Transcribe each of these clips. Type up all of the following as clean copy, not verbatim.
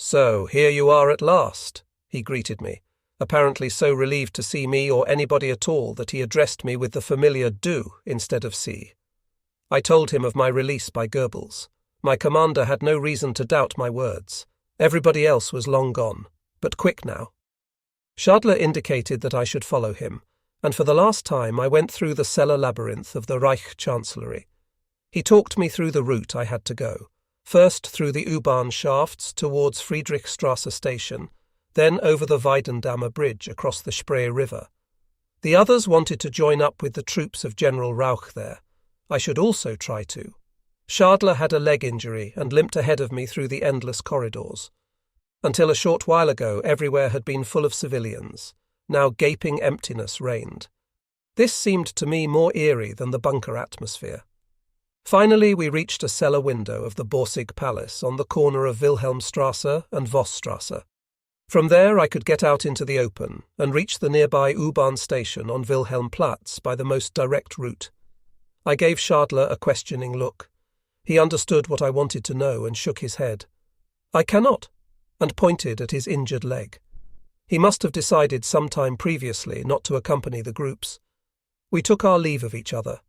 "So, here you are at last," he greeted me, apparently so relieved to see me or anybody at all that he addressed me with the familiar du instead of sie. I told him of my release by Goebbels. My commander had no reason to doubt my words. Everybody else was long gone, but quick now. Schadler indicated that I should follow him, and for the last time I went through the cellar labyrinth of the Reich Chancellery. He talked me through the route I had to go, first through the U-Bahn shafts towards Friedrichstrasse station, then over the Weidendammer bridge across the Spree River. The others wanted to join up with the troops of General Rauch there. I should also try to. Schadler had a leg injury and limped ahead of me through the endless corridors. Until a short while ago, everywhere had been full of civilians. Now gaping emptiness reigned. This seemed to me more eerie than the bunker atmosphere. Finally, we reached a cellar window of the Borsig Palace on the corner of Wilhelmstrasse and Vossstrasse. From there I could get out into the open and reach the nearby U-Bahn station on Wilhelmplatz by the most direct route. I gave Schadler a questioning look. He understood what I wanted to know and shook his head. "I cannot," and pointed at his injured leg. He must have decided some time previously not to accompany the groups. We took our leave of each other.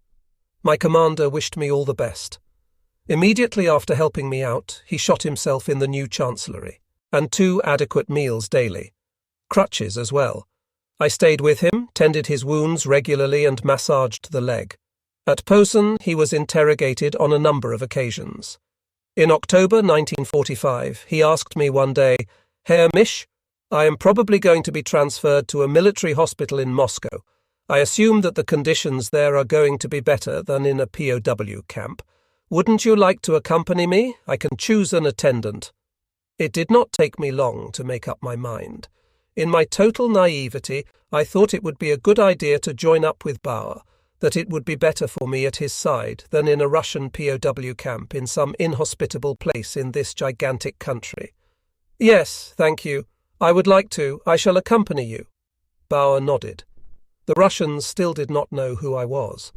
My commander wished me all the best. Immediately after helping me out, he shot himself in the new chancellery, and 2 adequate meals daily. Crutches as well. I stayed with him, tended his wounds regularly and massaged the leg. At Posen, he was interrogated on a number of occasions. In October 1945, he asked me one day, "Herr Misch, I am probably going to be transferred to a military hospital in Moscow. I assume that the conditions there are going to be better than in a POW camp. Wouldn't you like to accompany me? I can choose an attendant." It did not take me long to make up my mind. In my total naivety, I thought it would be a good idea to join up with Bauer, that it would be better for me at his side than in a Russian POW camp in some inhospitable place in this gigantic country. "Yes, thank you. I would like to. I shall accompany you." Bauer nodded. The Russians still did not know who I was.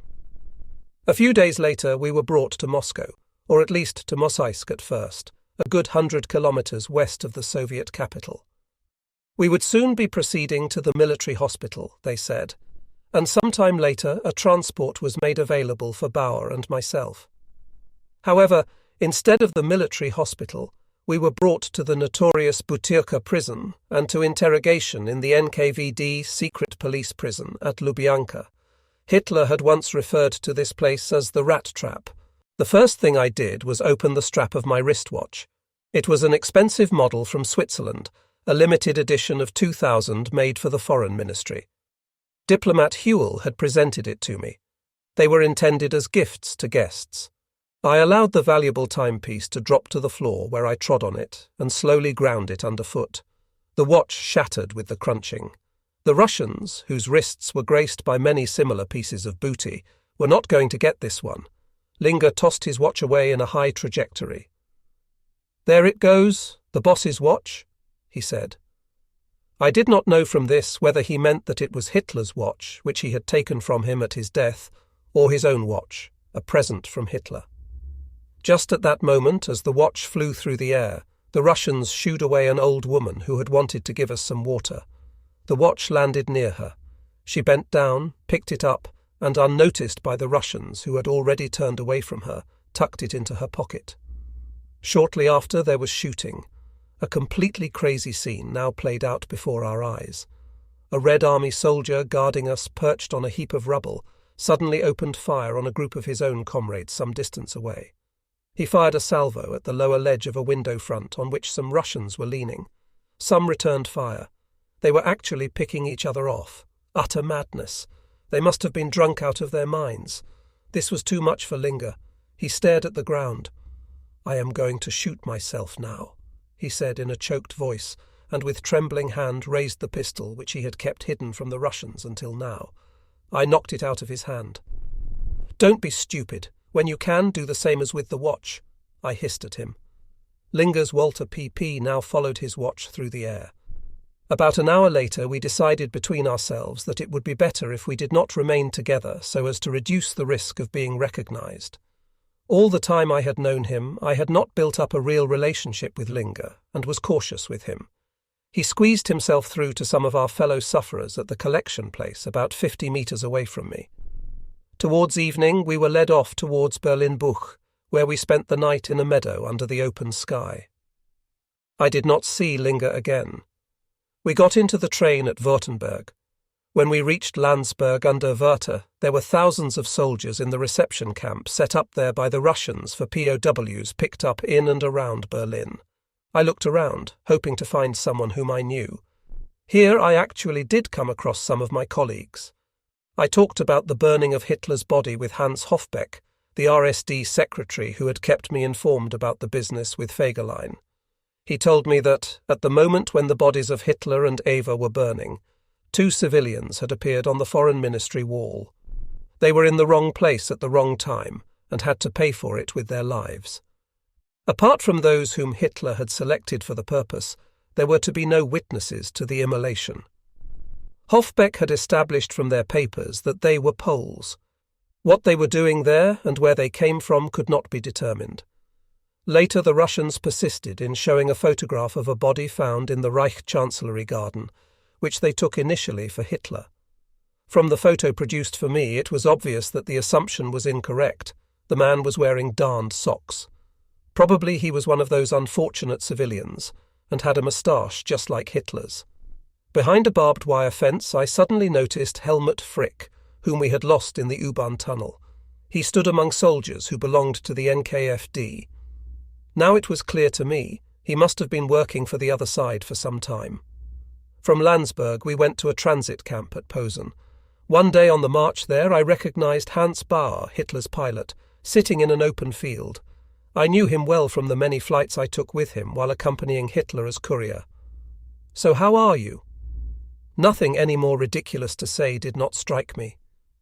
A few days later we were brought to Moscow, or at least to Mosaisk at first, a good 100 kilometers west of the Soviet capital. We would soon be proceeding to the military hospital, they said, and sometime later a transport was made available for Bauer and myself. However, instead of the military hospital, we were brought to the notorious Butyrka prison and to interrogation in the NKVD secret police prison at Lubyanka. Hitler had once referred to this place as the rat trap. The first thing I did was open the strap of my wristwatch. It was an expensive model from Switzerland, a limited edition of 2000 made for the Foreign Ministry. Diplomat Hewell had presented it to me. They were intended as gifts to guests. I allowed the valuable timepiece to drop to the floor where I trod on it and slowly ground it underfoot. The watch shattered with the crunching. The Russians, whose wrists were graced by many similar pieces of booty, were not going to get this one. Linger tossed his watch away in a high trajectory. "There it goes, the boss's watch," he said. I did not know from this whether he meant that it was Hitler's watch, which he had taken from him at his death, or his own watch, a present from Hitler. Just at that moment, as the watch flew through the air, the Russians shooed away an old woman who had wanted to give us some water. The watch landed near her. She bent down, picked it up, and unnoticed by the Russians, who had already turned away from her, tucked it into her pocket. Shortly after, there was shooting. A completely crazy scene now played out before our eyes. A Red Army soldier guarding us, perched on a heap of rubble, suddenly opened fire on a group of his own comrades some distance away. He fired a salvo at the lower ledge of a window front on which some Russians were leaning. Some returned fire. They were actually picking each other off. Utter madness. They must have been drunk out of their minds. This was too much for Linger. He stared at the ground. "I am going to shoot myself now," he said in a choked voice, and with trembling hand raised the pistol which he had kept hidden from the Russians until now. I knocked it out of his hand. "Don't be stupid. When you can, do the same as with the watch," I hissed at him. Linger's Walter PP now followed his watch through the air. About an hour later we decided between ourselves that it would be better if we did not remain together so as to reduce the risk of being recognized. All the time I had known him, I had not built up a real relationship with Linger and was cautious with him. He squeezed himself through to some of our fellow sufferers at the collection place about 50 meters away from me. Towards evening, we were led off towards Berlin-Buch, where we spent the night in a meadow under the open sky. I did not see Linger again. We got into the train at Württemberg. When we reached Landsberg under Wörth, there were thousands of soldiers in the reception camp set up there by the Russians for POWs picked up in and around Berlin. I looked around, hoping to find someone whom I knew. Here I actually did come across some of my colleagues. I talked about the burning of Hitler's body with Hans Hofbeck, the RSD secretary who had kept me informed about the business with Fegelein. He told me that, at the moment when the bodies of Hitler and Eva were burning, 2 civilians had appeared on the Foreign Ministry wall. They were in the wrong place at the wrong time and had to pay for it with their lives. Apart from those whom Hitler had selected for the purpose, there were to be no witnesses to the immolation. Hofbeck had established from their papers that they were Poles. What they were doing there and where they came from could not be determined. Later the Russians persisted in showing a photograph of a body found in the Reich Chancellery garden, which they took initially for Hitler. From the photo produced for me, it was obvious that the assumption was incorrect. The man was wearing darned socks. Probably he was one of those unfortunate civilians, and had a moustache just like Hitler's. Behind a barbed wire fence, I suddenly noticed Helmut Frick, whom we had lost in the U-Bahn tunnel. He stood among soldiers who belonged to the NKFD. Now it was clear to me, he must have been working for the other side for some time. From Landsberg we went to a transit camp at Posen. One day on the march there I recognized Hans Bauer, Hitler's pilot, sitting in an open field. I knew him well from the many flights I took with him while accompanying Hitler as courier. "So how are you?" Nothing any more ridiculous to say did not strike me.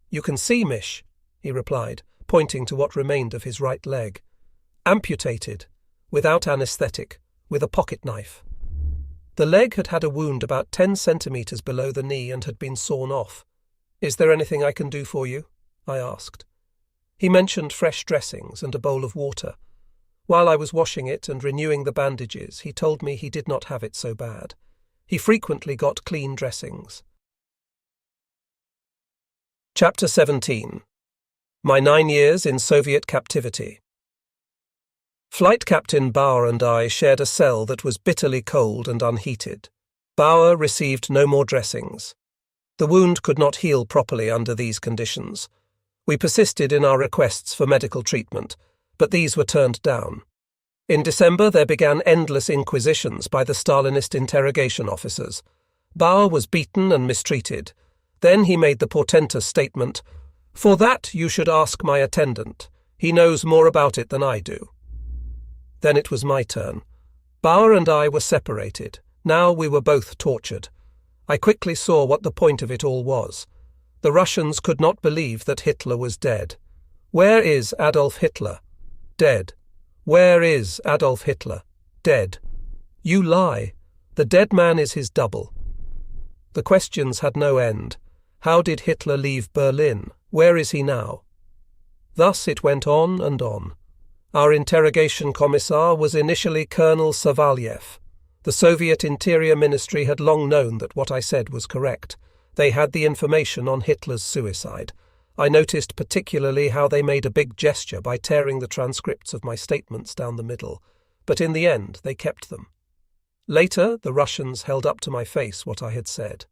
"You can see, Mish," he replied, pointing to what remained of his right leg. "Amputated, without anaesthetic, with a pocket knife." The leg had had a wound about 10 centimeters below the knee and had been sawn off. "Is there anything I can do for you?" I asked. He mentioned fresh dressings and a bowl of water. While I was washing it and renewing the bandages, he told me he did not have it so bad. He frequently got clean dressings. Chapter 17. My 9 years in Soviet captivity. Flight Captain Bauer and I shared a cell that was bitterly cold and unheated. Bauer received no more dressings. The wound could not heal properly under these conditions. We persisted in our requests for medical treatment, but these were turned down. In December there began endless inquisitions by the Stalinist interrogation officers. Bauer was beaten and mistreated. Then he made the portentous statement, "For that you should ask my attendant. He knows more about it than I do." Then it was my turn. Bauer and I were separated. Now we were both tortured. I quickly saw what the point of it all was. The Russians could not believe that Hitler was dead. Where is Adolf Hitler? Dead. Where is Adolf Hitler? Dead. You lie. The dead man is his double. The questions had no end. How did Hitler leave Berlin? Where is he now? Thus it went on and on. Our interrogation commissar was initially Colonel Savalyev. The Soviet Interior Ministry had long known that what I said was correct. They had the information on Hitler's suicide. I noticed particularly how they made a big gesture by tearing the transcripts of my statements down the middle, but in the end they kept them. Later, the Russians held up to my face what I had said.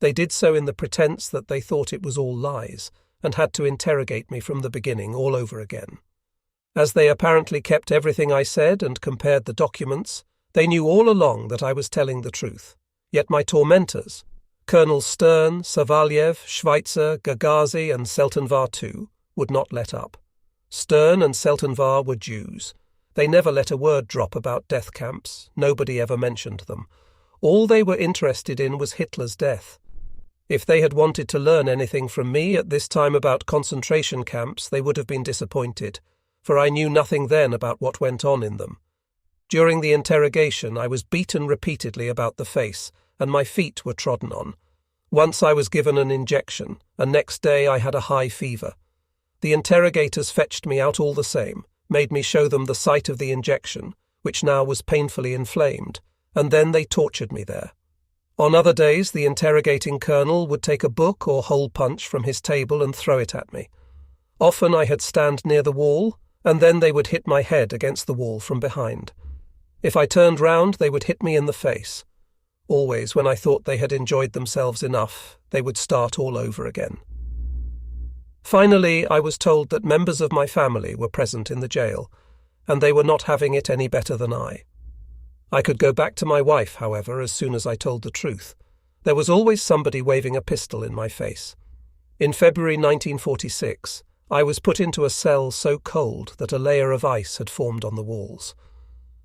They did so in the pretense that they thought it was all lies, and had to interrogate me from the beginning all over again. As they apparently kept everything I said and compared the documents, they knew all along that I was telling the truth. Yet my tormentors, Colonels Stern, Savalyev, Schweitzer, Gagazi and Seltenvar too, would not let up. Stern and Seltenvar were Jews. They never let a word drop about death camps. Nobody ever mentioned them. All they were interested in was Hitler's death. If they had wanted to learn anything from me at this time about concentration camps, they would have been disappointed, for I knew nothing then about what went on in them. During the interrogation I was beaten repeatedly about the face, and my feet were trodden on. Once I was given an injection, and next day I had a high fever. The interrogators fetched me out all the same, made me show them the site of the injection, which now was painfully inflamed, and then they tortured me there. On other days, the interrogating colonel would take a book or hole punch from his table and throw it at me. Often I had stand near the wall, and then they would hit my head against the wall from behind. If I turned round, they would hit me in the face. Always, when I thought they had enjoyed themselves enough, they would start all over again. Finally, I was told that members of my family were present in the jail, and they were not having it any better than I. I could go back to my wife, however, as soon as I told the truth. There was always somebody waving a pistol in my face. In February 1946, I was put into a cell so cold that a layer of ice had formed on the walls.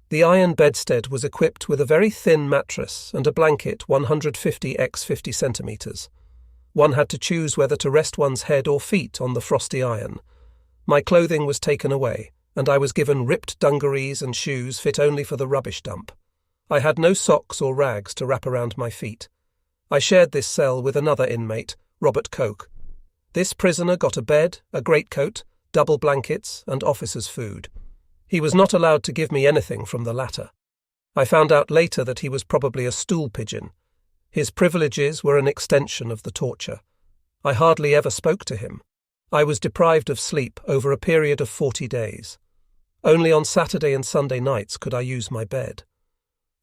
The iron bedstead was equipped with a very thin mattress and a blanket 150 x 50 centimetres. One had to choose whether to rest one's head or feet on the frosty iron. My clothing was taken away, and I was given ripped dungarees and shoes fit only for the rubbish dump. I had no socks or rags to wrap around my feet. I shared this cell with another inmate, Robert Koch. This prisoner got a bed, a greatcoat, double blankets, and officer's food. He was not allowed to give me anything from the latter. I found out later that he was probably a stool pigeon. His privileges were an extension of the torture. I hardly ever spoke to him. I was deprived of sleep over a period of 40 days. Only on Saturday and Sunday nights could I use my bed.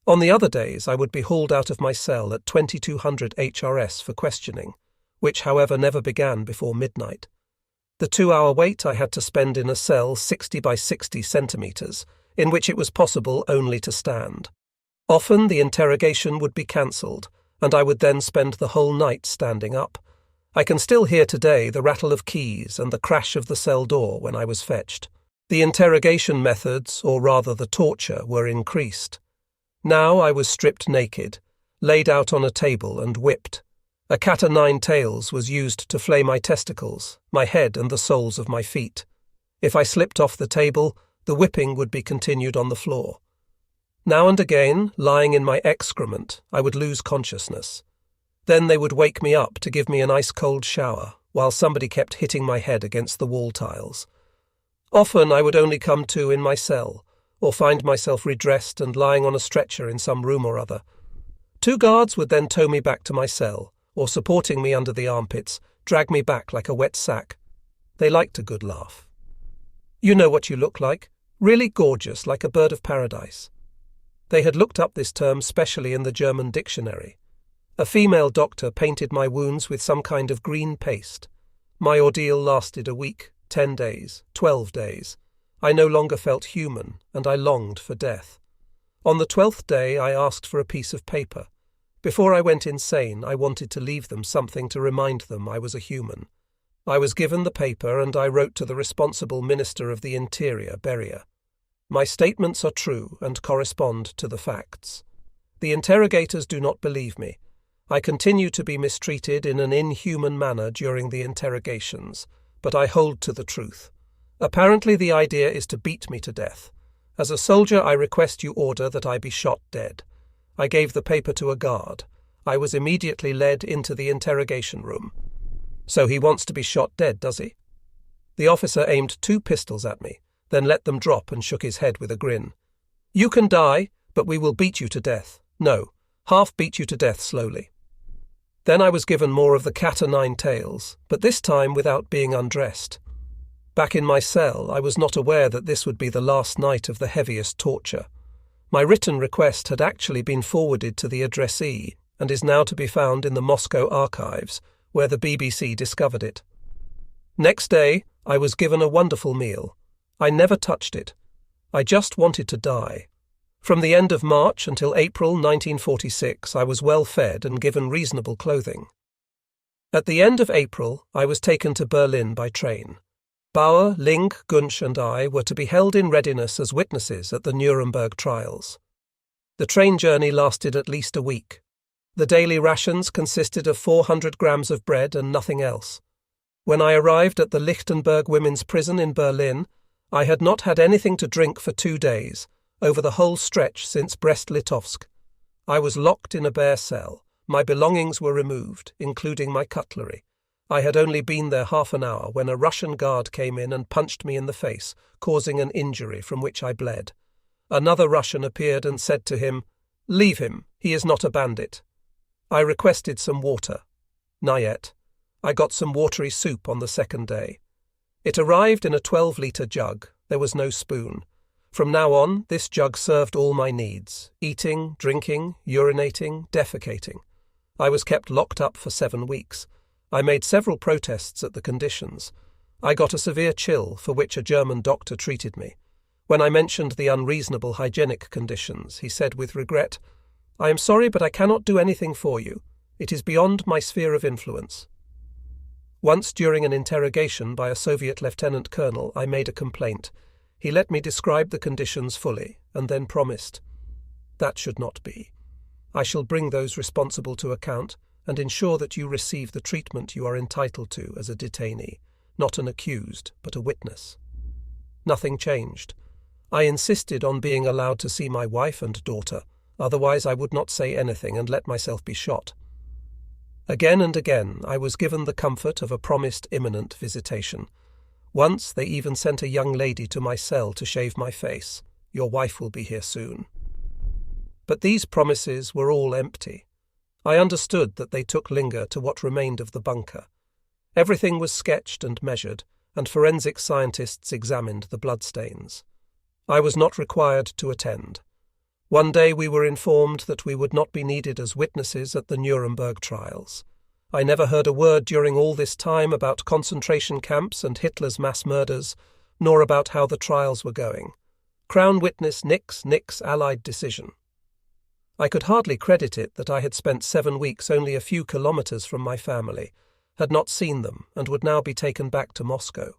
On the other days I would be hauled out of my cell at 2200 HRS for questioning, which however never began before midnight. The 2-hour wait I had to spend in a cell 60 by 60 centimetres, in which it was possible only to stand. Often the interrogation would be cancelled, and I would then spend the whole night standing up. I can still hear today the rattle of keys and the crash of the cell door when I was fetched. The interrogation methods, or rather the torture, were increased. Now I was stripped naked, laid out on a table and whipped. A cat o' nine tails was used to flay my testicles, my head and the soles of my feet. If I slipped off the table, the whipping would be continued on the floor. Now and again, lying in my excrement, I would lose consciousness. Then they would wake me up to give me an ice-cold shower, while somebody kept hitting my head against the wall tiles. Often I would only come to in my cell, or find myself redressed and lying on a stretcher in some room or other. 2 guards would then tow me back to my cell, or supporting me under the armpits, drag me back like a wet sack. They liked a good laugh. You know what you look like, really gorgeous like a bird of paradise. They had looked up this term specially in the German dictionary. A female doctor painted my wounds with some kind of green paste. My ordeal lasted a week, 10 days, 12 days. I no longer felt human, and I longed for death. On the 12th day I asked for a piece of paper. Before I went insane, I wanted to leave them something to remind them I was a human. I was given the paper and I wrote to the responsible Minister of the Interior, Beria. My statements are true and correspond to the facts. The interrogators do not believe me. I continue to be mistreated in an inhuman manner during the interrogations, but I hold to the truth. Apparently the idea is to beat me to death. As a soldier, I request you order that I be shot dead. I gave the paper to a guard. I was immediately led into the interrogation room. So he wants to be shot dead, does he? The officer aimed 2 pistols at me, then let them drop and shook his head with a grin. You can die, but we will beat you to death. No, half beat you to death slowly. Then I was given more of the cat o' nine tails, but this time without being undressed. Back in my cell, I was not aware that this would be the last night of the heaviest torture. My written request had actually been forwarded to the addressee and is now to be found in the Moscow archives, where the BBC discovered it. Next day, I was given a wonderful meal. I never touched it. I just wanted to die. From the end of March until April 1946, I was well fed and given reasonable clothing. At the end of April, I was taken to Berlin by train. Bauer, Link, Gunsch and I were to be held in readiness as witnesses at the Nuremberg trials. The train journey lasted at least a week. The daily rations consisted of 400 grams of bread and nothing else. When I arrived at the Lichtenberg Women's Prison in Berlin, I had not had anything to drink for 2 days, over the whole stretch since Brest-Litovsk. I was locked in a bare cell. My belongings were removed, including my cutlery. I had only been there half an hour when a Russian guard came in and punched me in the face, causing an injury from which I bled. Another Russian appeared and said to him, "Leave him, he is not a bandit." I requested some water. Nayet. I got some watery soup on the second day. It arrived in a 12-litre jug. There was no spoon. From now on, this jug served all my needs: eating, drinking, urinating, defecating. I was kept locked up for 7 weeks. I made several protests at the conditions. I got a severe chill, for which a German doctor treated me. When I mentioned the unreasonable hygienic conditions, he said with regret, "I am sorry, but I cannot do anything for you. It is beyond my sphere of influence." Once during an interrogation by a Soviet lieutenant colonel, I made a complaint. He let me describe the conditions fully, and then promised, "That should not be. I shall bring those responsible to account and ensure that you receive the treatment you are entitled to as a detainee, not an accused, but a witness." Nothing changed. I insisted on being allowed to see my wife and daughter, otherwise I would not say anything and let myself be shot. Again and again I was given the comfort of a promised imminent visitation. Once they even sent a young lady to my cell to shave my face. "Your wife will be here soon." But these promises were all empty. I understood that they took Linger to what remained of the bunker. Everything was sketched and measured, and forensic scientists examined the bloodstains. I was not required to attend. One day we were informed that we would not be needed as witnesses at the Nuremberg trials. I never heard a word during all this time about concentration camps and Hitler's mass murders, nor about how the trials were going. Crown witness Nix, Allied decision. I could hardly credit it that I had spent 7 weeks only a few kilometers from my family, had not seen them, and would now be taken back to Moscow.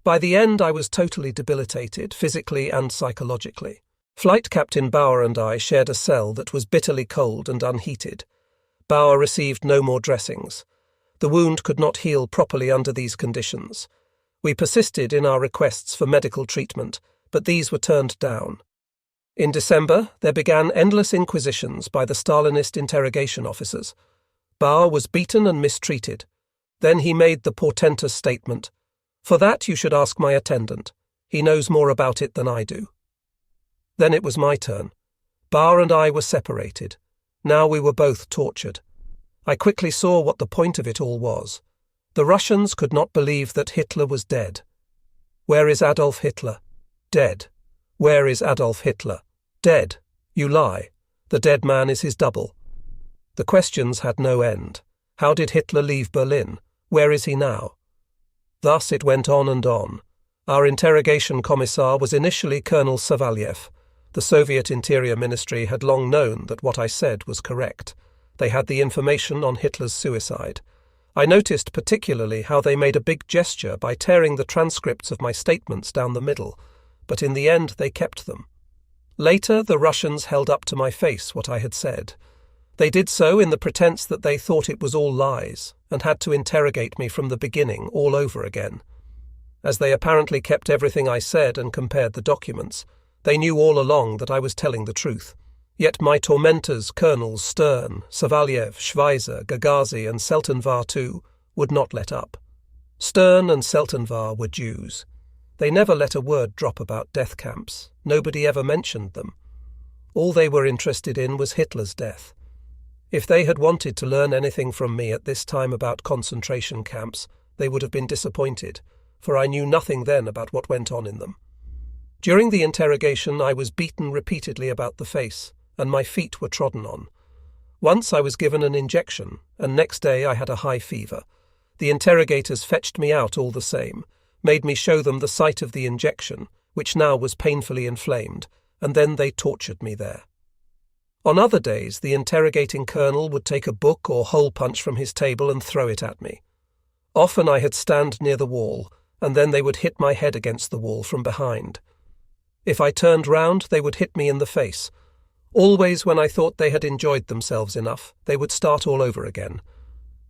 By the end I was totally debilitated, physically and psychologically. Flight Captain Bauer and I shared a cell that was bitterly cold and unheated. Bauer received no more dressings. The wound could not heal properly under these conditions. We persisted in our requests for medical treatment, but these were turned down. In December, there began endless inquisitions by the Stalinist interrogation officers. Bauer was beaten and mistreated. Then he made the portentous statement, "For that you should ask my attendant. He knows more about it than I do." Then it was my turn. Bauer and I were separated. Now we were both tortured. I quickly saw what the point of it all was. The Russians could not believe that Hitler was dead. Where is Adolf Hitler? Dead. Where is Adolf Hitler? Dead. You lie. The dead man is his double. The questions had no end. How did Hitler leave Berlin? Where is he now? Thus it went on and on. Our interrogation commissar was initially Colonel Savalyev. The Soviet Interior Ministry had long known that what I said was correct. They had the information on Hitler's suicide. I noticed particularly how they made a big gesture by tearing the transcripts of my statements down the middle, but in the end they kept them. Later, the Russians held up to my face what I had said. They did so in the pretense that they thought it was all lies, and had to interrogate me from the beginning all over again. As they apparently kept everything I said and compared the documents, they knew all along that I was telling the truth. Yet my tormentors, Colonels Stern, Savalyev, Schweizer, Gagazi, and Seltenvar too, would not let up. Stern and Seltenvar were Jews. They never let a word drop about death camps. Nobody ever mentioned them. All they were interested in was Hitler's death. If they had wanted to learn anything from me at this time about concentration camps, they would have been disappointed, for I knew nothing then about what went on in them. During the interrogation I was beaten repeatedly about the face, and my feet were trodden on. Once I was given an injection, and next day I had a high fever. The interrogators fetched me out all the same, made me show them the site of the injection, which now was painfully inflamed, and then they tortured me there. On other days the interrogating colonel would take a book or hole punch from his table and throw it at me. Often I had stand near the wall, and then they would hit my head against the wall from behind. If I turned round, they would hit me in the face. Always when I thought they had enjoyed themselves enough, they would start all over again.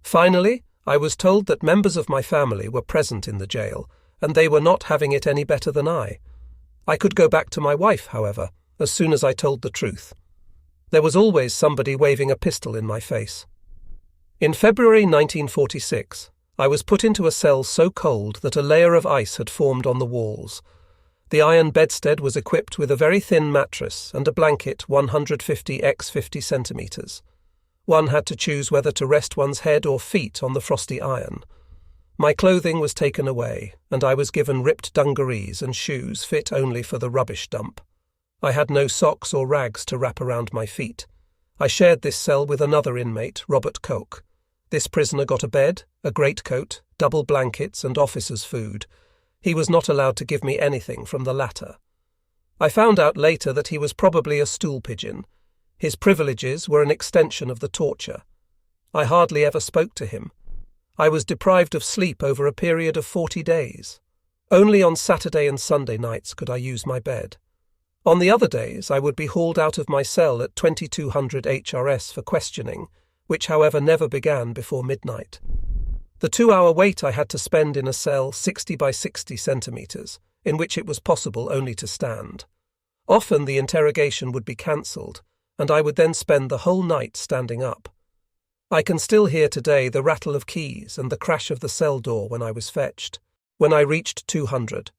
Finally, I was told that members of my family were present in the jail, and they were not having it any better than I. I could go back to my wife, however, as soon as I told the truth. There was always somebody waving a pistol in my face. In February 1946, I was put into a cell so cold that a layer of ice had formed on the walls. The iron bedstead was equipped with a very thin mattress and a blanket 150 x 50 centimetres. One had to choose whether to rest one's head or feet on the frosty iron. My clothing was taken away, and I was given ripped dungarees and shoes fit only for the rubbish dump. I had no socks or rags to wrap around my feet. I shared this cell with another inmate, Robert Koch. This prisoner got a bed, a greatcoat, double blankets and officer's food. He was not allowed to give me anything from the latter. I found out later that he was probably a stool pigeon. His privileges were an extension of the torture. I hardly ever spoke to him. I was deprived of sleep over a period of 40 days. Only on Saturday and Sunday nights could I use my bed. On the other days I would be hauled out of my cell at 2200 HRS for questioning, which however never began before midnight. The 2-hour wait I had to spend in a cell 60 by 60 centimetres, in which it was possible only to stand. Often the interrogation would be cancelled, and I would then spend the whole night standing up. I can still hear today the rattle of keys and the crash of the cell door when I was fetched, when I reached 200.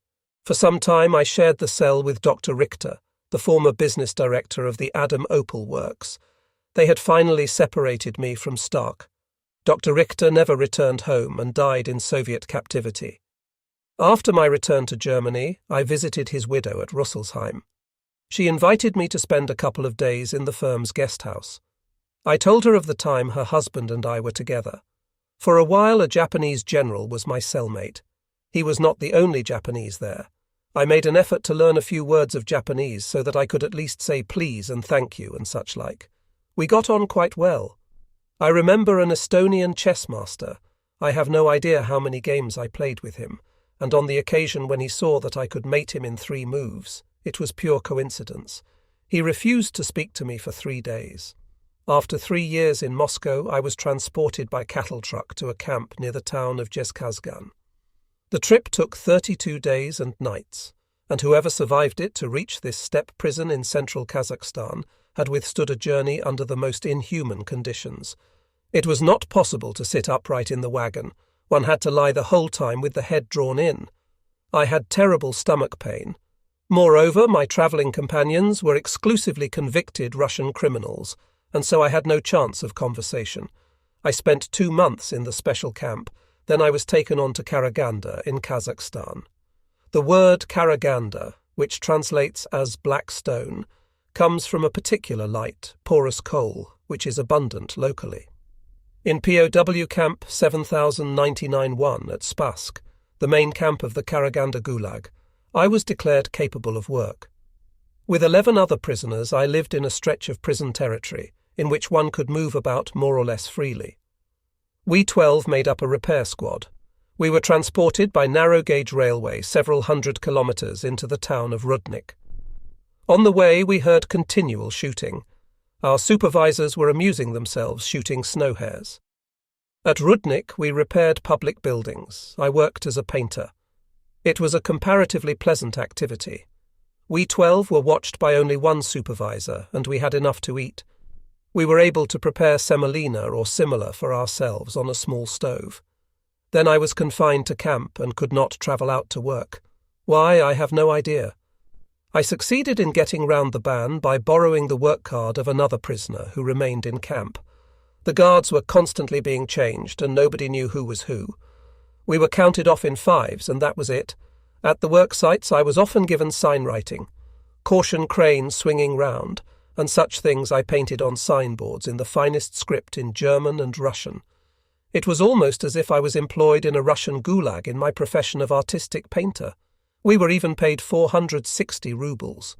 For some time I shared the cell with Dr. Richter, the former business director of the Adam Opal Works. They had finally separated me from Stark. Dr. Richter never returned home and died in Soviet captivity. After my return to Germany, I visited his widow at Rüsselsheim. She invited me to spend a couple of days in the firm's guest house. I told her of the time her husband and I were together. For a while a Japanese general was my cellmate. He was not the only Japanese there. I made an effort to learn a few words of Japanese so that I could at least say please and thank you and such like. We got on quite well. I remember an Estonian chess master. I have no idea how many games I played with him, and on the occasion when he saw that I could mate him in 3 moves, it was pure coincidence. He refused to speak to me for 3 days. After 3 years in Moscow, I was transported by cattle truck to a camp near the town of Jezkazgan. The trip took 32 days and nights, and whoever survived it to reach this steppe prison in central Kazakhstan had withstood a journey under the most inhuman conditions. It was not possible to sit upright in the wagon. One had to lie the whole time with the head drawn in. I had terrible stomach pain. Moreover, my travelling companions were exclusively convicted Russian criminals, and so I had no chance of conversation. I spent 2 months in the special camp, then I was taken on to Karaganda in Kazakhstan. The word Karaganda, which translates as black stone, comes from a particular light, porous coal, which is abundant locally. In POW Camp 7099-1 at Spassk, the main camp of the Karaganda Gulag, I was declared capable of work. With 11 other prisoners, I lived in a stretch of prison territory in which one could move about more or less freely. We 12 made up a repair squad. We were transported by narrow-gauge railway several hundred kilometres into the town of Rudnik. On the way, we heard continual shooting. Our supervisors were amusing themselves shooting snow hares. At Rudnik, we repaired public buildings. I worked as a painter. It was a comparatively pleasant activity. We 12 were watched by only one supervisor, and we had enough to eat. We were able to prepare semolina or similar for ourselves on a small stove. Then I was confined to camp and could not travel out to work. Why, I have no idea. I succeeded in getting round the ban by borrowing the work card of another prisoner who remained in camp. The guards were constantly being changed and nobody knew who was who. We were counted off in 5s and that was it. At the work sites I was often given sign writing, caution cranes swinging round, and such things I painted on signboards in the finest script in German and Russian. It was almost as if I was employed in a Russian gulag in my profession of artistic painter. We were even paid 460 rubles.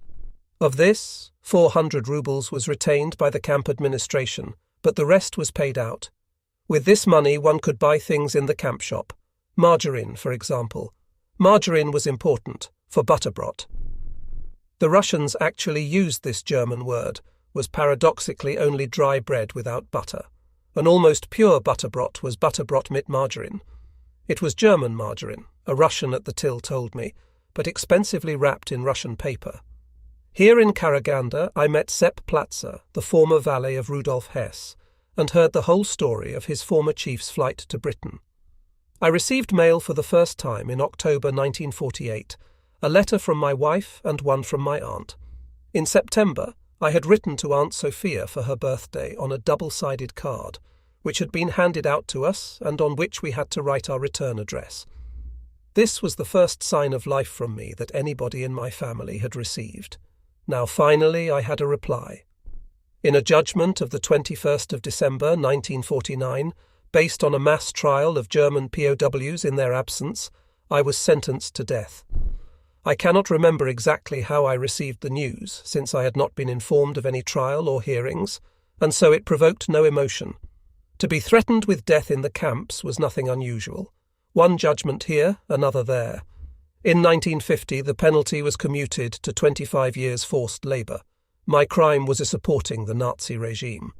Of this, 400 rubles was retained by the camp administration, but the rest was paid out. With this money one could buy things in the camp shop. Margarine, for example. Margarine was important, for butterbrot. The Russians actually used this German word, was paradoxically only dry bread without butter. An almost pure butterbrot was butterbrot mit margarine. It was German margarine, a Russian at the till told me, but expensively wrapped in Russian paper. Here in Karaganda I met Sepp Platzer, the former valet of Rudolf Hess, and heard the whole story of his former chief's flight to Britain. I received mail for the first time in October 1948, a letter from my wife and one from my aunt. In September, I had written to Aunt Sophia for her birthday on a double-sided card, which had been handed out to us and on which we had to write our return address. This was the first sign of life from me that anybody in my family had received. Now finally I had a reply. In a judgment of the 21st of December 1949, based on a mass trial of German POWs in their absence, I was sentenced to death. I cannot remember exactly how I received the news, since I had not been informed of any trial or hearings, and so it provoked no emotion. To be threatened with death in the camps was nothing unusual. One judgment here, another there. In 1950, the penalty was commuted to 25 years forced labour. My crime was supporting the Nazi regime.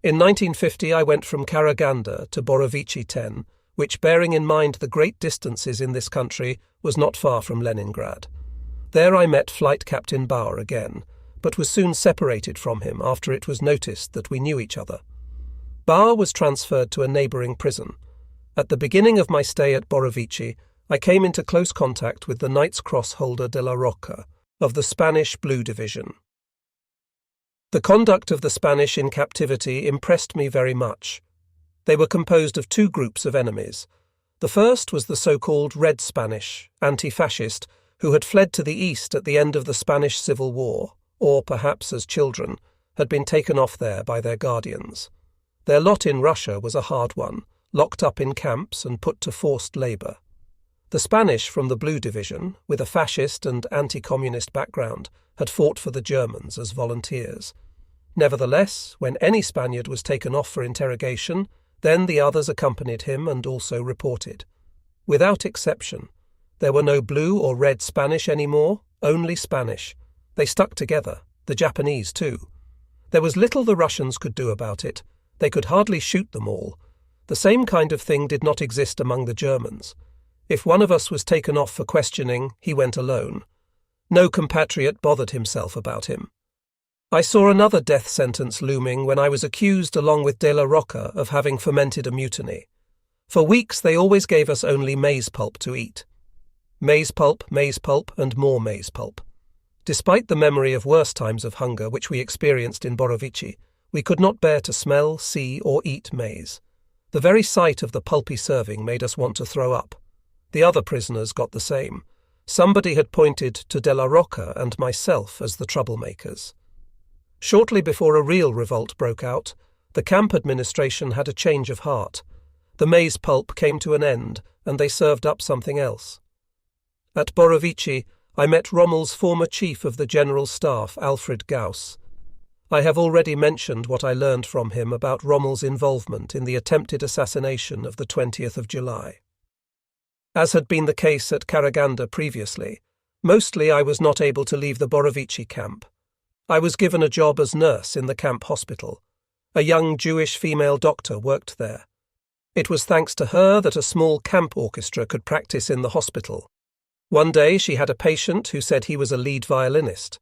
In 1950, I went from Karaganda to Borovichi 10, which, bearing in mind the great distances in this country, was not far from Leningrad. There I met Flight Captain Bauer again, but was soon separated from him after it was noticed that we knew each other. Bauer was transferred to a neighbouring prison. At the beginning of my stay at Borovichi, I came into close contact with the Knight's Cross holder de la Roca of the Spanish Blue Division. The conduct of the Spanish in captivity impressed me very much. They were composed of two groups of enemies. The first was the so-called Red Spanish, anti-fascist, who had fled to the east at the end of the Spanish Civil War, or perhaps as children, had been taken off there by their guardians. Their lot in Russia was a hard one, locked up in camps and put to forced labour. The Spanish from the Blue Division, with a fascist and anti-communist background, had fought for the Germans as volunteers. Nevertheless, when any Spaniard was taken off for interrogation, then the others accompanied him and also reported. Without exception, there were no blue or red Spanish anymore, only Spanish. They stuck together, the Japanese too. There was little the Russians could do about it. They could hardly shoot them all. The same kind of thing did not exist among the Germans. If one of us was taken off for questioning, he went alone. No compatriot bothered himself about him. I saw another death sentence looming when I was accused, along with de la Roca, of having fomented a mutiny. For weeks they always gave us only maize pulp to eat. Maize pulp, and more maize pulp. Despite the memory of worse times of hunger which we experienced in Borovichi, we could not bear to smell, see, or eat maize. The very sight of the pulpy serving made us want to throw up. The other prisoners got the same. Somebody had pointed to de la Roca and myself as the troublemakers. Shortly before a real revolt broke out, the camp administration had a change of heart. The maize pulp came to an end, and they served up something else. At Borovichi, I met Rommel's former chief of the General Staff, Alfred Gauss. I have already mentioned what I learned from him about Rommel's involvement in the attempted assassination of the 20th of July. As had been the case at Karaganda previously, mostly I was not able to leave the Borovichi camp. I was given a job as nurse in the camp hospital. A young Jewish female doctor worked there. It was thanks to her that a small camp orchestra could practice in the hospital. One day she had a patient who said he was a lead violinist.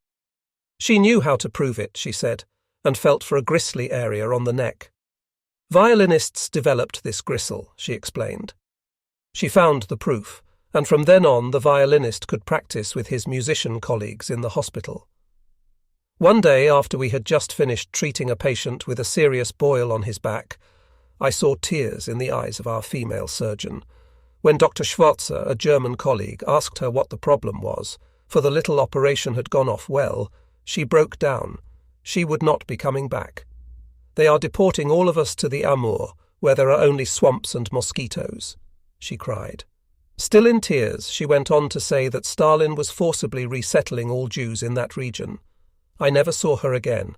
She knew how to prove it, she said, and felt for a gristly area on the neck. Violinists developed this gristle, she explained. She found the proof, and from then on the violinist could practice with his musician colleagues in the hospital. One day, after we had just finished treating a patient with a serious boil on his back, I saw tears in the eyes of our female surgeon. When Dr. Schwarzer, a German colleague, asked her what the problem was, for the little operation had gone off well, she broke down. She would not be coming back. They are deporting all of us to the Amur, where there are only swamps and mosquitoes, she cried. Still in tears, she went on to say that Stalin was forcibly resettling all Jews in that region. I never saw her again.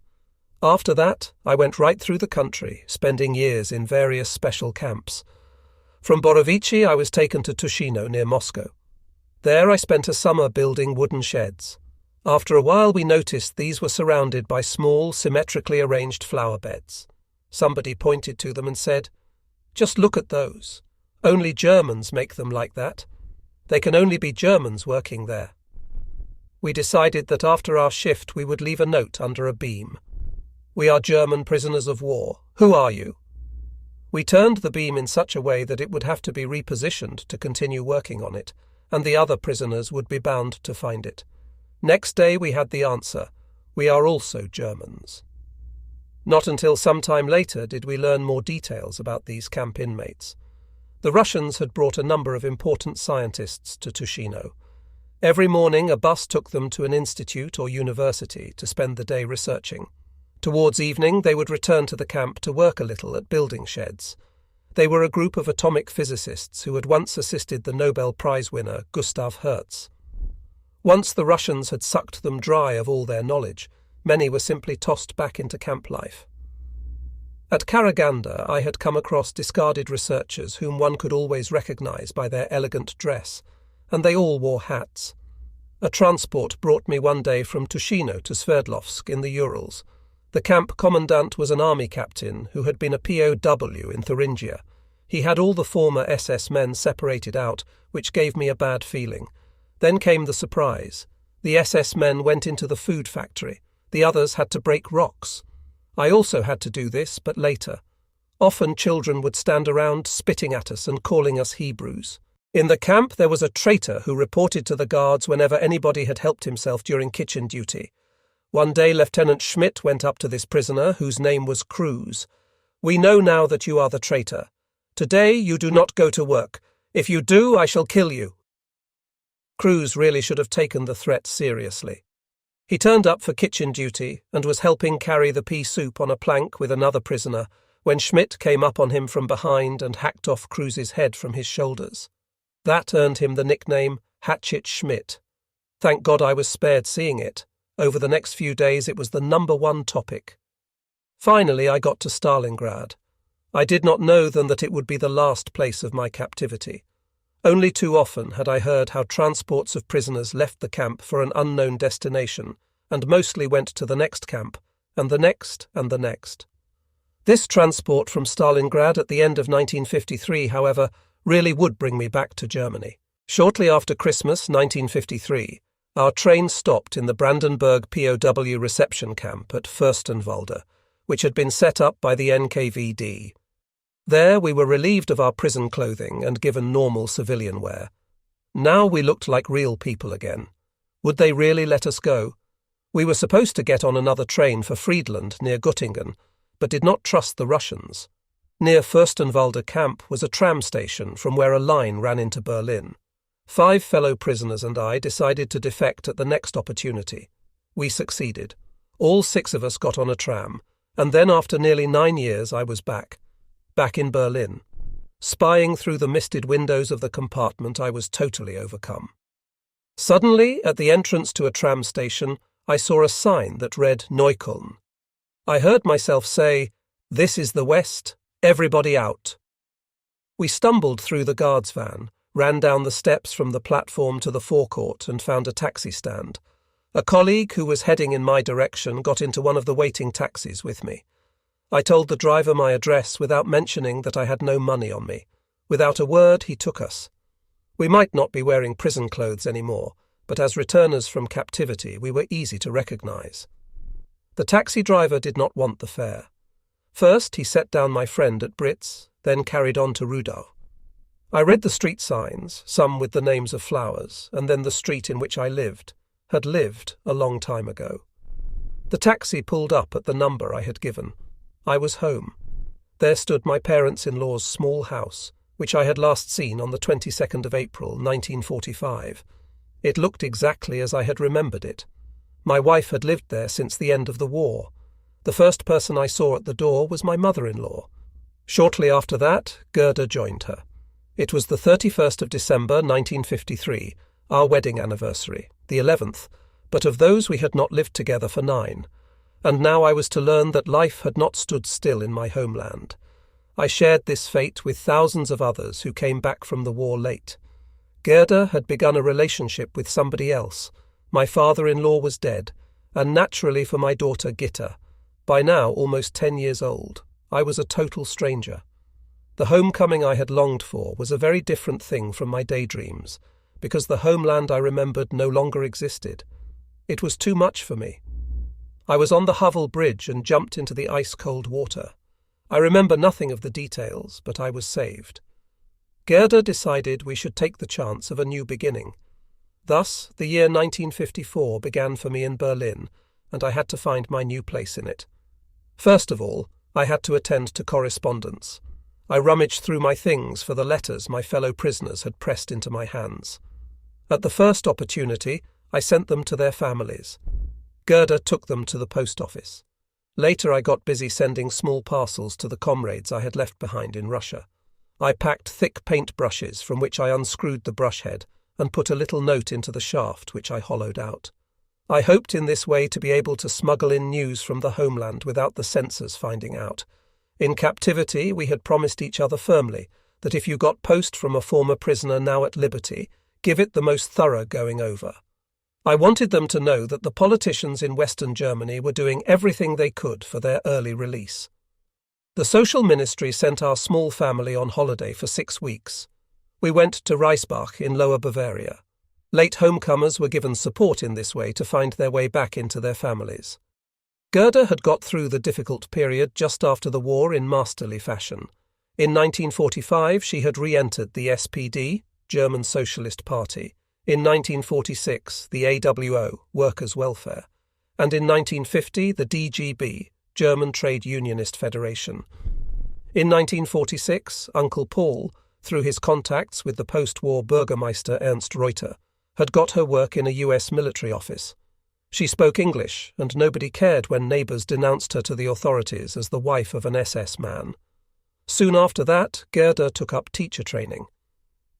After that, I went right through the country, spending years in various special camps. From Borovichi, I was taken to Tushino near Moscow. There I spent a summer building wooden sheds. After a while we noticed these were surrounded by small, symmetrically arranged flower beds. Somebody pointed to them and said, "Just look at those. Only Germans make them like that. They can only be Germans working there." We decided that after our shift we would leave a note under a beam. "We are German prisoners of war. Who are you?" We turned the beam in such a way that it would have to be repositioned to continue working on it, and the other prisoners would be bound to find it. Next day we had the answer: we are also Germans. Not until some time later did we learn more details about these camp inmates. The Russians had brought a number of important scientists to Tushino. Every morning a bus took them to an institute or university to spend the day researching. Towards evening they would return to the camp to work a little at building sheds. They were a group of atomic physicists who had once assisted the Nobel Prize winner Gustav Hertz. Once the Russians had sucked them dry of all their knowledge, many were simply tossed back into camp life. At Karaganda I had come across discarded researchers whom one could always recognize by their elegant dress, and they all wore hats. A transport brought me one day from Tushino to Sverdlovsk in the Urals. The camp commandant was an army captain who had been a POW in Thuringia. He had all the former SS men separated out, which gave me a bad feeling. Then came the surprise. The SS men went into the food factory. The others had to break rocks. I also had to do this, but later. Often children would stand around spitting at us and calling us Hebrews. In the camp there was a traitor who reported to the guards whenever anybody had helped himself during kitchen duty. One day Lieutenant Schmidt went up to this prisoner, whose name was Cruz. "We know now that you are the traitor. Today you do not go to work. If you do, I shall kill you." Cruz really should have taken the threat seriously. He turned up for kitchen duty and was helping carry the pea soup on a plank with another prisoner when Schmidt came up on him from behind and hacked off Cruz's head from his shoulders. That earned him the nickname Hatchet Schmidt. Thank God I was spared seeing it. Over the next few days it was the #1 topic. Finally I got to Stalingrad. I did not know then that it would be the last place of my captivity. Only too often had I heard how transports of prisoners left the camp for an unknown destination, and mostly went to the next camp, and the next, and the next. This transport from Stalingrad at the end of 1953, however, really would bring me back to Germany. Shortly after Christmas 1953, our train stopped in the Brandenburg POW reception camp at Fürstenwalde, which had been set up by the NKVD. There we were relieved of our prison clothing and given normal civilian wear. Now we looked like real people again. Would they really let us go? We were supposed to get on another train for Friedland near Göttingen, but did not trust the Russians. Near Fürstenwalde camp was a tram station from where a line ran into Berlin. 5 fellow prisoners and I decided to defect at the next opportunity. We succeeded. All 6 of us got on a tram, and then after nearly 9 years I was back in Berlin. Spying through the misted windows of the compartment, I was totally overcome. Suddenly, at the entrance to a tram station, I saw a sign that read Neukölln. I heard myself say, "This is the West, everybody out." We stumbled through the guard's van, ran down the steps from the platform to the forecourt and found a taxi stand. A colleague who was heading in my direction got into one of the waiting taxis with me. I told the driver my address without mentioning that I had no money on me. Without a word, he took us. We might not be wearing prison clothes anymore, but as returners from captivity we were easy to recognize. The taxi driver did not want the fare. First he set down my friend at Brits, then carried on to Rudau. I read the street signs, some with the names of flowers, and then the street in which I had lived a long time ago. The taxi pulled up at the number I had given. I was home. There stood my parents-in-law's small house, which I had last seen on the 22nd of April, 1945. It looked exactly as I had remembered it. My wife had lived there since the end of the war. The first person I saw at the door was my mother-in-law. Shortly after that, Gerda joined her. It was the 31st of December 1953, our wedding anniversary, the 11th, but of those we had not lived together for 9, and now I was to learn that life had not stood still in my homeland. I shared this fate with thousands of others who came back from the war late. Gerda had begun a relationship with somebody else. My father-in-law was dead, and naturally for my daughter Gitta, by now almost 10 years old, I was a total stranger. The homecoming I had longed for was a very different thing from my daydreams, because the homeland I remembered no longer existed. It was too much for me. I was on the Havel Bridge and jumped into the ice-cold water. I remember nothing of the details, but I was saved. Gerda decided we should take the chance of a new beginning. Thus, the year 1954 began for me in Berlin, and I had to find my new place in it. First of all, I had to attend to correspondence. I rummaged through my things for the letters my fellow prisoners had pressed into my hands. At the first opportunity, I sent them to their families. Gerda took them to the post office. Later I got busy sending small parcels to the comrades I had left behind in Russia. I packed thick paint brushes from which I unscrewed the brush head and put a little note into the shaft which I hollowed out. I hoped in this way to be able to smuggle in news from the homeland without the censors finding out. In captivity, we had promised each other firmly that if you got post from a former prisoner now at liberty, give it the most thorough going over. I wanted them to know that the politicians in Western Germany were doing everything they could for their early release. The social ministry sent our small family on holiday for 6 weeks. We went to Reisbach in Lower Bavaria. Late homecomers were given support in this way to find their way back into their families. Gerda had got through the difficult period just after the war in masterly fashion. In 1945 she had re-entered the SPD, German Socialist Party, in 1946 the AWO, Workers' Welfare, and in 1950 the DGB, German Trade Unionist Federation. In 1946, Uncle Paul, through his contacts with the post-war Bürgermeister Ernst Reuter, had got her work in a US military office. She spoke English, and nobody cared when neighbours denounced her to the authorities as the wife of an SS man. Soon after that, Gerda took up teacher training.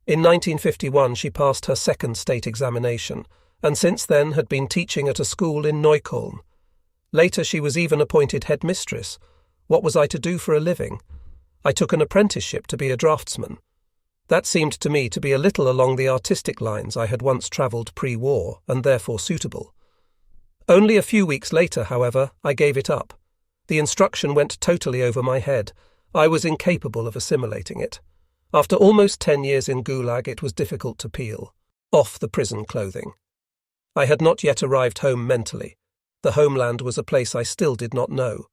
In 1951 she passed her second state examination, and since then had been teaching at a school in Neukölln. Later she was even appointed headmistress. What was I to do for a living? I took an apprenticeship to be a draftsman. That seemed to me to be a little along the artistic lines I had once travelled pre-war, and therefore suitable. Only a few weeks later, however, I gave it up. The instruction went totally over my head. I was incapable of assimilating it. After almost 10 years in Gulag, it was difficult to peel off the prison clothing. I had not yet arrived home mentally. The homeland was a place I still did not know.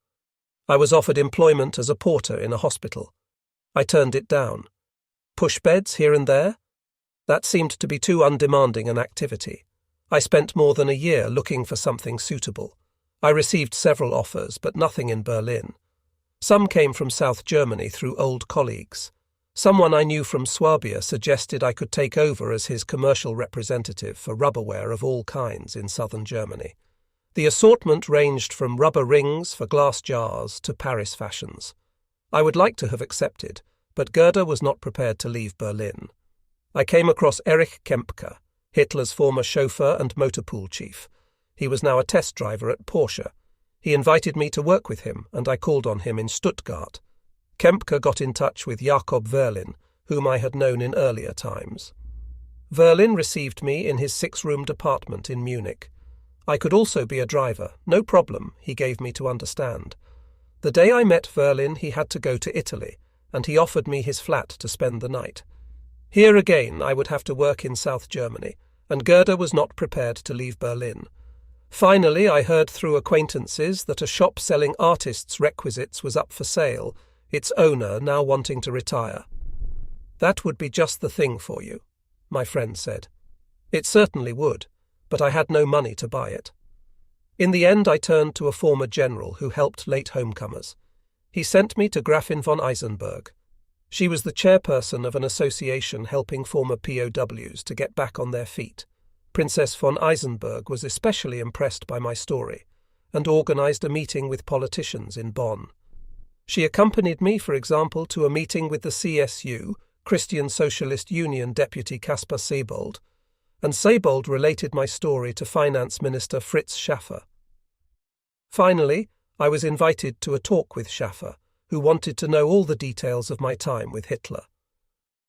I was offered employment as a porter in a hospital. I turned it down. Push beds here and there? That seemed to be too undemanding an activity. I spent more than a year looking for something suitable. I received several offers, but nothing in Berlin. Some came from South Germany through old colleagues. Someone I knew from Swabia suggested I could take over as his commercial representative for rubberware of all kinds in southern Germany. The assortment ranged from rubber rings for glass jars to Paris fashions. I would like to have accepted, but Gerda was not prepared to leave Berlin. I came across Erich Kempke, Hitler's former chauffeur and motor pool chief. He was now a test driver at Porsche. He invited me to work with him, and I called on him in Stuttgart. Kempke got in touch with Jakob Verlin, whom I had known in earlier times. Verlin received me in his 6-room apartment in Munich. I could also be a driver, no problem, he gave me to understand. The day I met Verlin, he had to go to Italy, and he offered me his flat to spend the night. Here again I would have to work in South Germany, and Gerda was not prepared to leave Berlin. Finally, I heard through acquaintances that a shop selling artists' requisites was up for sale, its owner now wanting to retire. That would be just the thing for you, my friend said. It certainly would, but I had no money to buy it. In the end, I turned to a former general who helped late homecomers. He sent me to Gräfin von Eisenberg. She was the chairperson of an association helping former POWs to get back on their feet. Princess von Eisenberg was especially impressed by my story and organized a meeting with politicians in Bonn. She accompanied me, for example, to a meeting with the CSU, Christian Socialist Union deputy Caspar Sebold, and Sebold related my story to Finance Minister Fritz Schaffer. Finally, I was invited to a talk with Schaffer, who wanted to know all the details of my time with Hitler.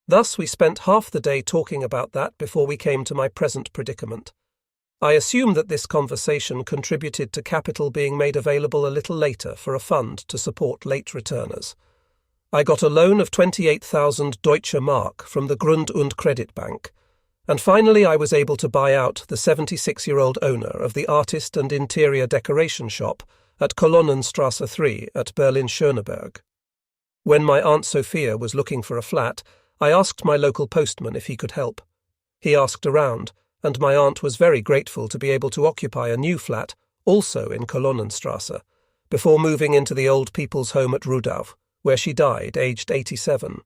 Thus we spent half the day talking about that before we came to my present predicament. I assume that this conversation contributed to capital being made available a little later for a fund to support late returners. I got a loan of 28,000 Deutsche Mark from the Grund- und Kreditbank, and finally I was able to buy out the 76-year-old owner of the artist and interior decoration shop at Kolonnenstrasse 3 at Berlin-Schöneberg. When my Aunt Sophia was looking for a flat, I asked my local postman if he could help. He asked around, and my aunt was very grateful to be able to occupy a new flat, also in Kolonnenstrasse, before moving into the old people's home at Rudau, where she died, aged 87.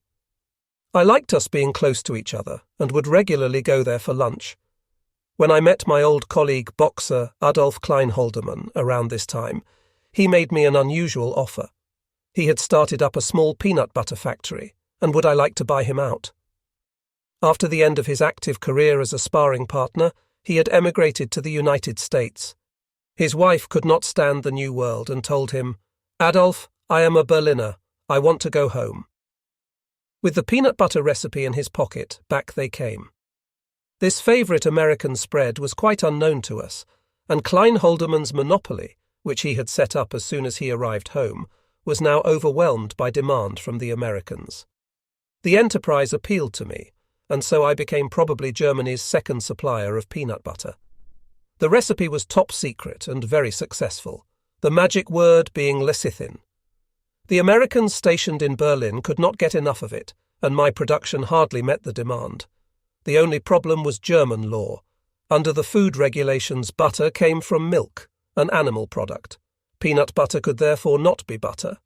I liked us being close to each other and would regularly go there for lunch. When I met my old colleague boxer Adolf Kleinholdermann around this time, he made me an unusual offer. He had started up a small peanut butter factory, and would I like to buy him out? After the end of his active career as a sparring partner, he had emigrated to the United States. His wife could not stand the new world and told him, "Adolf, I am a Berliner. I want to go home." With the peanut butter recipe in his pocket, back they came. This favourite American spread was quite unknown to us, and Kleinholdermann's monopoly, which he had set up as soon as he arrived home, was now overwhelmed by demand from the Americans. The enterprise appealed to me, and so I became probably Germany's second supplier of peanut butter. The recipe was top secret and very successful, the magic word being lecithin. The Americans stationed in Berlin could not get enough of it, and my production hardly met the demand. The only problem was German law. Under the food regulations, butter came from milk, an animal product. Peanut butter could therefore not be butter,